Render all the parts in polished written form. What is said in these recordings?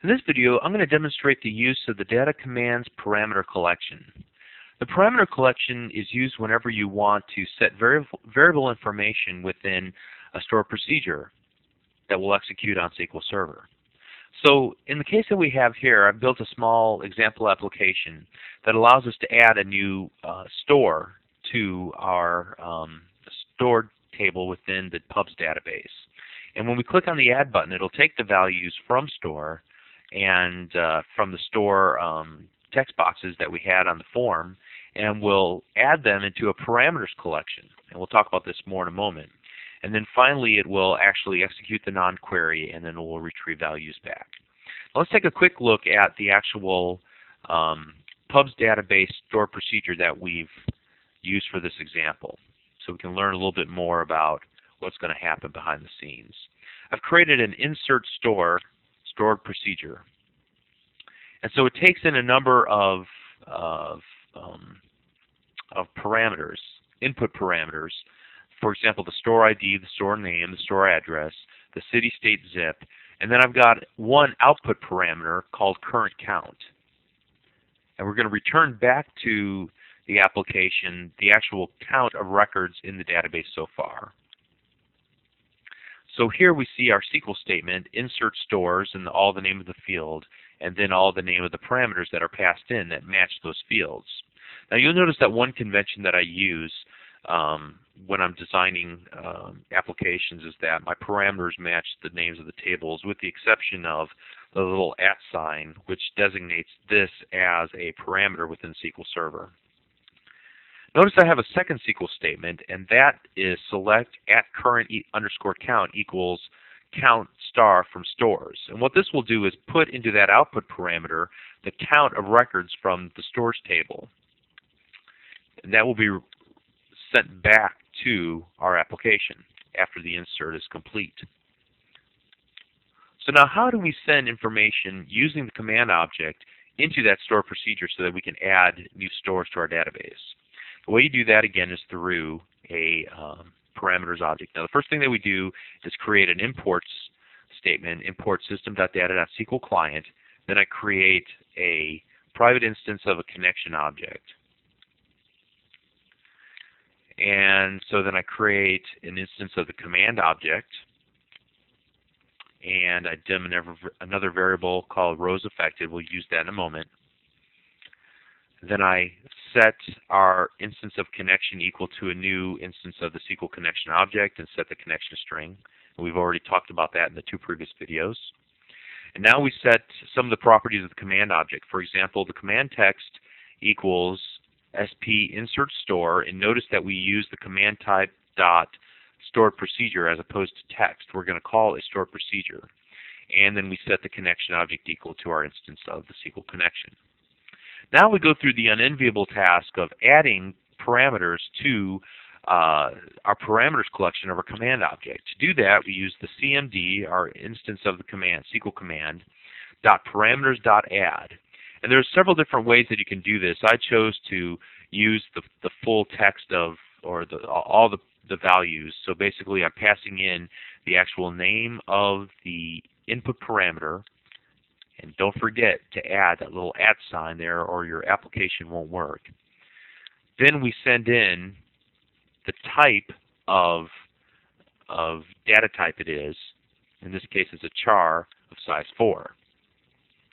In this video, I'm going to demonstrate the use of the data commands parameter collection. The parameter collection is used whenever you want to set variable information within a stored procedure that will execute on SQL Server. So in the case that we have here, I've built a small example application that allows us to add a new store to our stored table within the pubs database. And when we click on the Add button, it'll take the values from store and from the store text boxes that we had on the form, and we'll add them into a parameters collection. And we'll talk about this more in a moment. And then finally, it will actually execute the non-query, and then it will retrieve values back. Now let's take a quick look at the actual pubs database stored procedure that we've used for this example, so we can learn a little bit more about what's going to happen behind the scenes. I've created an insert stored procedure, and so it takes in a number of parameters, input parameters. For example, the store ID, the store name, the store address, the city, state, zip, and then I've got one output parameter called current count. And we're going to return back to the application the actual count of records in the database so far. So here we see our SQL statement, insert stores, and all the name of the field, and then all the name of the parameters that are passed in that match those fields. Now you'll notice that one convention that I use when I'm designing applications is that my parameters match the names of the tables, with the exception of the little @ sign, which designates this as a parameter within SQL Server. Notice I have a second SQL statement, and that is select @current_count equals count star from stores. And what this will do is put into that output parameter the count of records from the stores table. And that will be sent back to our application after the insert is complete. So now how do we send information using the command object into that stored procedure so that we can add new stores to our database? The way you do that, again, is through a parameters object. Now, the first thing that we do is create an imports statement, import system.data.sql client. Then I create a private instance of a connection object. And so then I create an instance of the command object, and I dim another variable called rows affected. We'll use that in a moment. Then I set our instance of connection equal to a new instance of the SQL connection object and set the connection string. We've already talked about that in the two previous videos. And now we set some of the properties of the command object. For example, the command text equals sp insert store, and notice that we use the command type dot stored procedure as opposed to text. We're going to call a stored procedure. And then we set the connection object equal to our instance of the SQL connection. Now we go through the unenviable task of adding parameters to our parameters collection of our command object. To do that, we use the cmd, our instance of the command, SQL command, .parameters.add. And there's several different ways that you can do this. I chose to use the full text of, or all the values. So basically I'm passing in the actual name of the input parameter. And don't forget to add that little @ sign there, or your application won't work. Then we send in the type of data type it is. In this case, it's a char of size 4.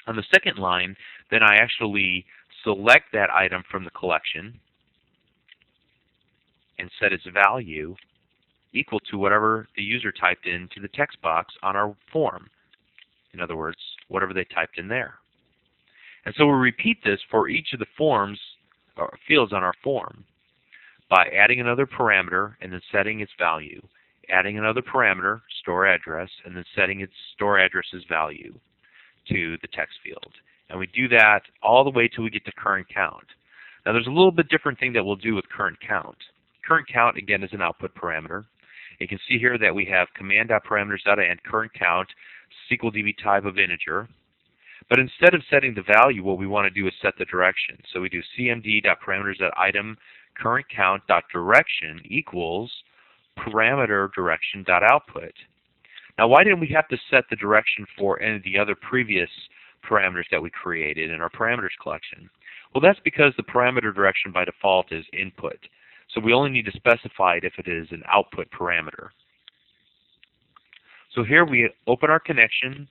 On the second line, then I actually select that item from the collection and set its value equal to whatever the user typed into the text box on our form. In other words, whatever they typed in there. And so we'll repeat this for each of the forms or fields on our form by adding another parameter and then setting its value, adding another parameter, store address, and then setting its store address's value to the text field. And we do that all the way till we get to current count. Now there's a little bit different thing that we'll do with current count. Current count, again, is an output parameter. You can see here that we have command.parameters.add current count, SQL DB type of integer. But instead of setting the value, what we want to do is set the direction. So we do cmd.parameters.item current count.direction equals parameter direction.output. Now, why didn't we have to set the direction for any of the other previous parameters that we created in our parameters collection? Well, that's because the parameter direction by default is input. So we only need to specify it if it is an output parameter. So here we open our connection,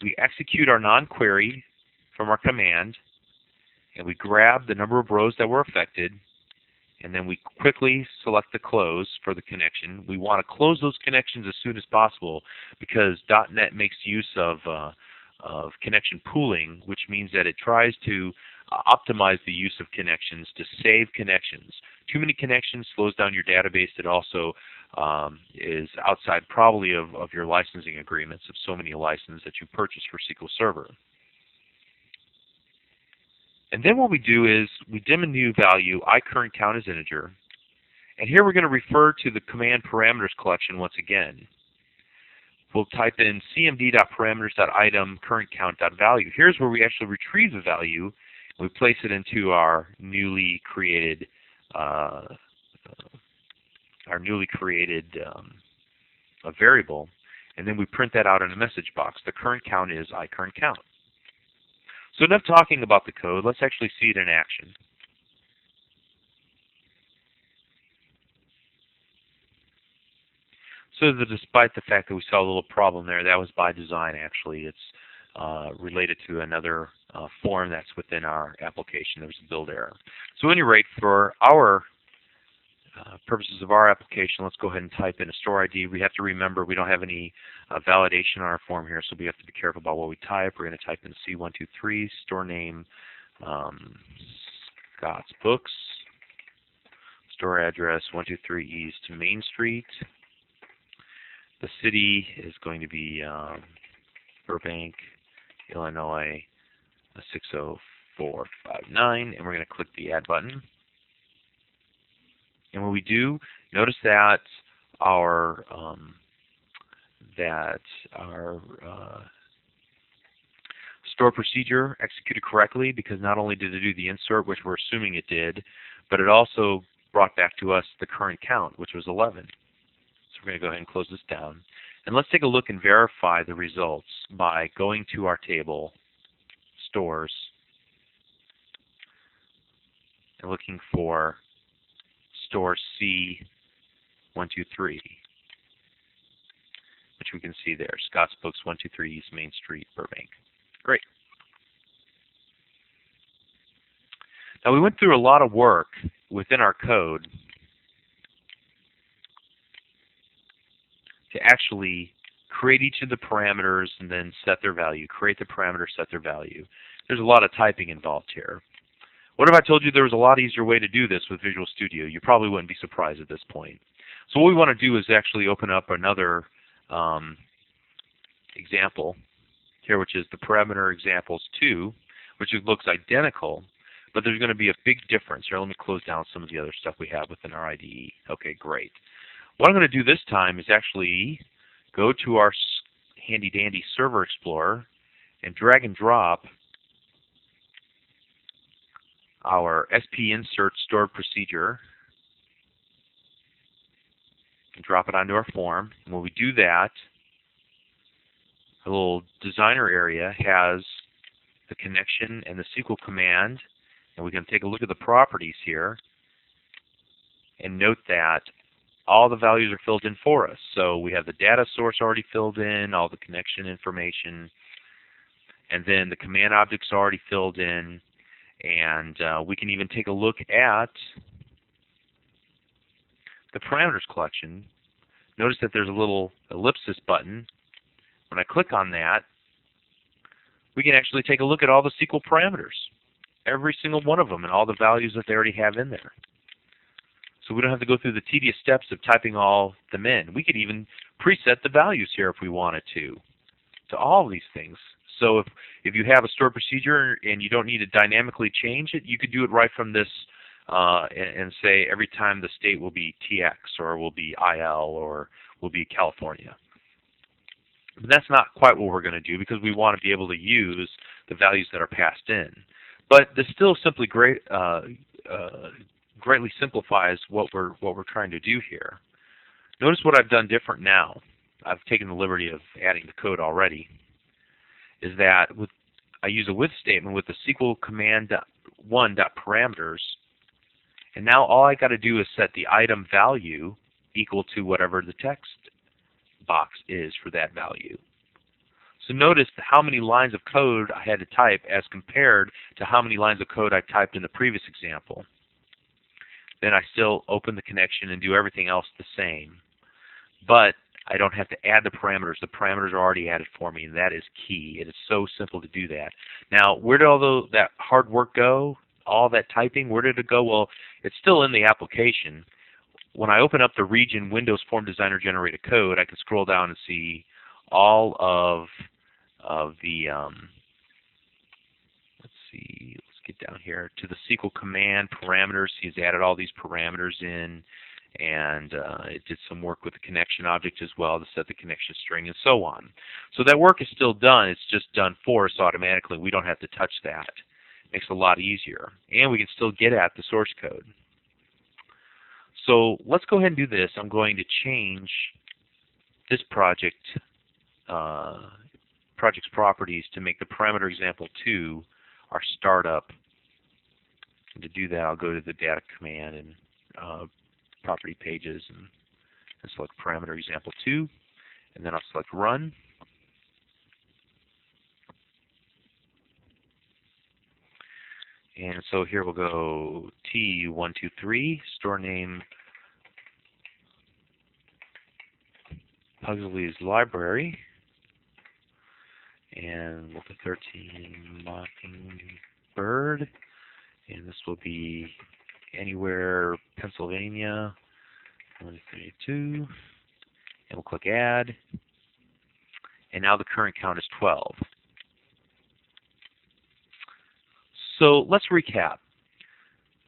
we execute our non-query from our command, and we grab the number of rows that were affected, and then we quickly select the close for the connection. We want to close those connections as soon as possible because .NET makes use of connection pooling, which means that it tries to optimize the use of connections to save connections. Too many connections slows down your database. It also is outside probably of your licensing agreements of so many licenses that you purchase for SQL Server. And then what we do is we dim a new value, iCurrentCount as integer. And here we're going to refer to the command parameters collection once again. We'll type in cmd.parameters.item currentCount.value. Here's where we actually retrieve the value. We place it into our newly created a variable, and then we print that out in a message box. The current count is iCurrentCount. So enough talking about the code. Let's actually see it in action. So despite the fact that we saw a little problem there, that was by design actually. It's related to another form that's within our application. There was a build error. So at any rate, for our purposes of our application, let's go ahead and type in a store ID. We have to remember we don't have any validation on our form here, so we have to be careful about what we type. We're going to type in C123, store name, Scott's Books, store address 123 East Main Street. The city is going to be Burbank, Illinois 60459, and we're going to click the Add button. And when we do, notice that our store procedure executed correctly, because not only did it do the insert, which we're assuming it did, but it also brought back to us the current count, which was 11. So we're going to go ahead and close this down. And let's take a look and verify the results by going to our table, stores, and looking for store C123, which we can see there, Scott's Books, 123 East Main Street, Burbank. Great. Now we went through a lot of work within our code to actually create each of the parameters and then set their value, create the parameter, set their value. There's a lot of typing involved here. What if I told you there was a lot easier way to do this with Visual Studio? You probably wouldn't be surprised at this point. So what we want to do is actually open up another example here, which is the parameter examples 2, which looks identical, but there's going to be a big difference. Here, let me close down some of the other stuff we have within our IDE. Okay, great. What I'm going to do this time is actually go to our handy-dandy Server Explorer and drag and drop our SP insert stored procedure and drop it onto our form. And when we do that, a little designer area has the connection and the SQL command, and we can take a look at the properties here and note that all the values are filled in for us. So we have the data source already filled in, all the connection information, and then the command objects already filled in. And we can even take a look at the parameters collection. Notice that there's a little ellipsis button. When I click on that, we can actually take a look at all the SQL parameters, every single one of them, and all the values that they already have in there. So we don't have to go through the tedious steps of typing all them in. We could even preset the values here if we wanted to all of these things. So if you have a stored procedure and you don't need to dynamically change it, you could do it right from this and say every time the state will be TX or will be IL or will be California. But that's not quite what we're going to do, because we want to be able to use the values that are passed in. But this still simply greatly simplifies what we're trying to do here. Notice what I've done different now. I've taken the liberty of adding the code already, is that I use a with statement with the SQL command one.parameters, and now all I got to do is set the item value equal to whatever the text box is for that value. So notice how many lines of code I had to type as compared to how many lines of code I typed in the previous example. Then I still open the connection and do everything else the same. But I don't have to add the parameters. The parameters are already added for me, and that is key. It is so simple to do that. Now, where did all that hard work go? All that typing, where did it go? Well, it's still in the application. When I open up the region Windows Form Designer generated code, I can scroll down and see all of the, let's get down here to the SQL command parameters. He's added all these parameters in, and it did some work with the connection object as well to set the connection string and so on. So that work is still done. It's just done for us automatically. We don't have to touch that. Makes it a lot easier. And we can still get at the source code. So let's go ahead and do this. I'm going to change this project's properties to make the parameter example 2 our startup. And to do that, I'll go to the data command and property pages and select parameter example 2, and then I'll select run. And so here we'll go T123, store name Pugsley's Library, and we'll put 13 Mockingbird, and this will be anywhere Pennsylvania 132, and we'll click add, and now the current count is 12. So let's recap.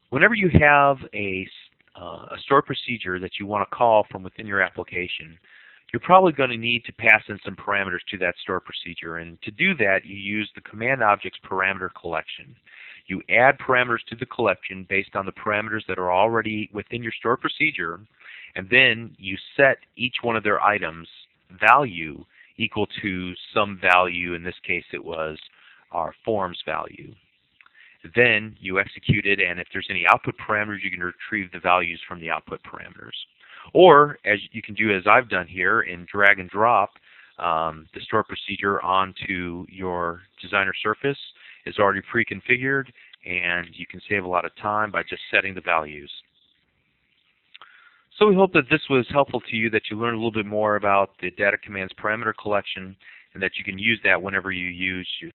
Whenever you have a stored procedure that you want to call from within your application, you're probably going to need to pass in some parameters to that stored procedure. And to do that, you use the command object's parameter collection. You add parameters to the collection based on the parameters that are already within your stored procedure, and then you set each one of their items value equal to some value. In this case, it was our forms value. Then you execute it, and if there's any output parameters, you can retrieve the values from the output parameters. Or, as you can do as I've done here, and drag and drop the store procedure onto your designer surface. It's already pre-configured, and you can save a lot of time by just setting the values. So we hope that this was helpful to you, that you learned a little bit more about the data commands parameter collection, and that you can use that whenever you use your